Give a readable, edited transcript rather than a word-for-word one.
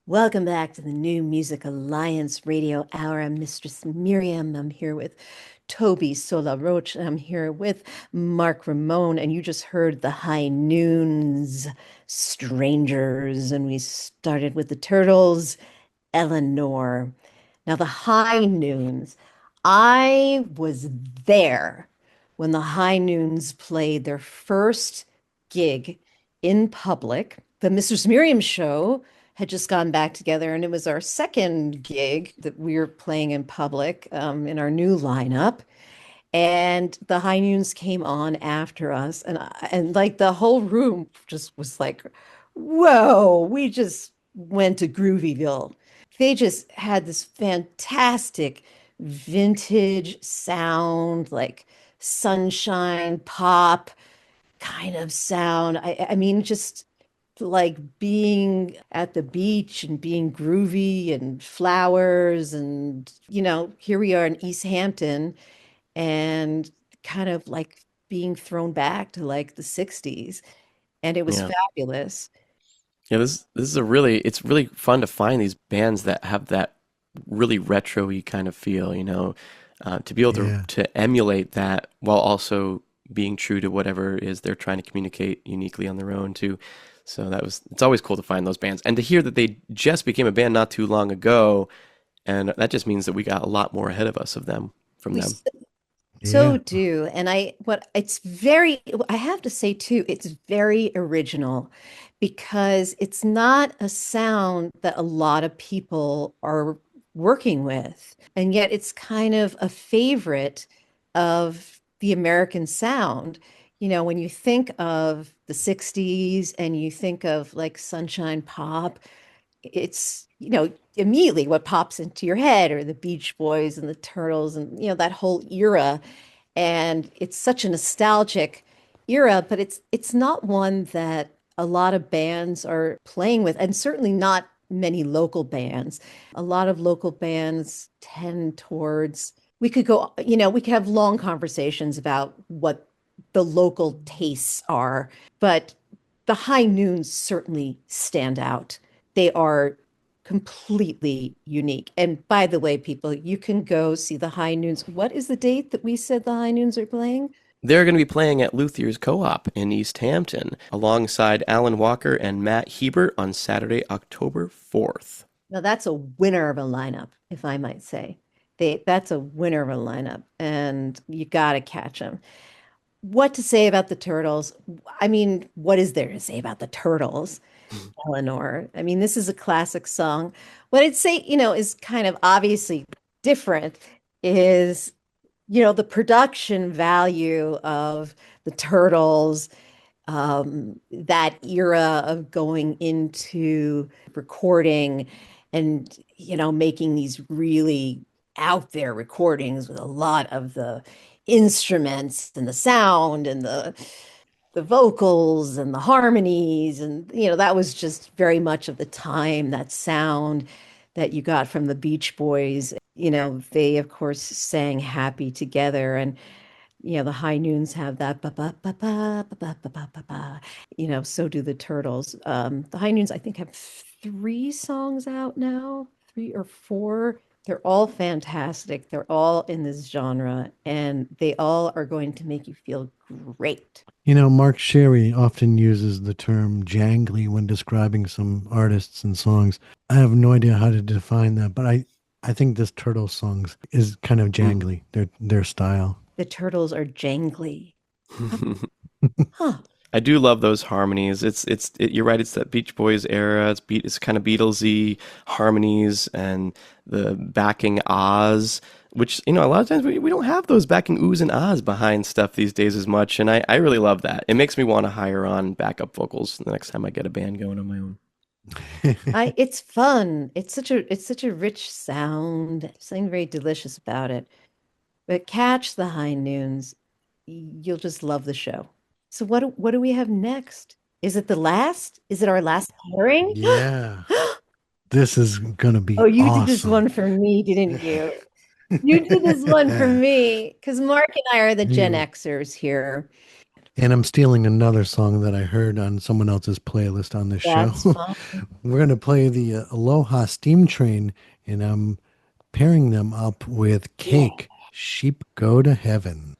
Welcome back to the New Music Alliance Radio Hour. I'm Mistress Miriam. I'm here with Tobey Sol LaRoche. I'm here with Mark Ramone. And you just heard the High Noons, Strangers. And we started with the Turtles, Eleanor. Now, the High Noons, I was there when the High Noons played their first gig in public. The Mistress Miriam show had just gone back together, and it was our second gig that we were playing in public in our new lineup. And the High Noons came on after us, and like the whole room just was like, "Whoa!" We just went to Groovyville. They just had this fantastic vintage sound, like sunshine pop kind of sound. I mean, just like being at the beach and being groovy and flowers and here we are in East Hampton and kind of like being thrown back to like the 60s, and it was Yeah. fabulous. Yeah, this is a really it's really fun to find these bands that have that really retro-y kind of feel, to be able to Yeah. to emulate that while also being true to whatever it is they're trying to communicate uniquely on their own too. So it's always cool to find those bands and to hear that they just became a band not too long ago, and that just means that we got a lot more ahead of us of them from We them. so Yeah. do. And I have to say too, it's very original because it's not a sound that a lot of people are working with. And yet it's kind of a favorite of the American sound. When you think of the 60s and you think of like Sunshine Pop, it's immediately what pops into your head are the Beach Boys and the Turtles and that whole era, and it's such a nostalgic era, but it's not one that a lot of bands are playing with, and certainly not many local bands. A lot of local bands tend towards, we could have long conversations about what the local tastes are, but the High Noons certainly stand out. They are completely unique. And by the way, people, you can go see the High Noons. What is the date that we said the High Noons are playing? They're going to be playing at Luthier's Co-op in East Hampton alongside Alan Walker and Matt Hebert on Saturday, October 4th. Now that's a winner of a lineup, if I might say. That's a winner of a lineup, and you got to catch them. What to say about the Turtles? I mean, what is there to say about the Turtles, Eleanor? I mean, this is a classic song. What I'd say, is kind of obviously different is, the production value of the Turtles, that era of going into recording and, making these really out there recordings with a lot of the instruments and the sound and the vocals and the harmonies, and that was just very much of the time, that sound that you got from the Beach Boys. They of course sang Happy together, and the High Noons have that ba ba ba ba ba ba ba ba ba ba. So do the Turtles. The High Noons, I think, have three songs out now, three or four. They're all fantastic. They're all in this genre, and they all are going to make you feel great. Mark Sherry often uses the term jangly when describing some artists and songs. I have no idea how to define that, but I think this Turtle songs is kind of Mm. jangly, their style. The Turtles are jangly. Huh. I do love those harmonies. You're right. It's that Beach Boys era. It's kind of Beatlesy harmonies and the backing ahs, which a lot of times we don't have those backing oohs and ahs behind stuff these days as much, and I really love that. It makes me want to hire on backup vocals the next time I get a band going on my own. It's fun. It's such a rich sound. Something very delicious about it. But catch the High Noons. You'll just love the show. So what do we have next? Is it the last? Is it our last pairing? Yeah. This is gonna Oh, be you did this awesome. one for me, didn't you? You did this one for me because Mark and I are the Gen Yeah. Xers here. And I'm stealing another song that I heard on someone else's playlist on this show. That's fine. We're going to play the Aloha Steamtrain, and I'm pairing them up with Yeah. Cake, Sheep Go to Heaven.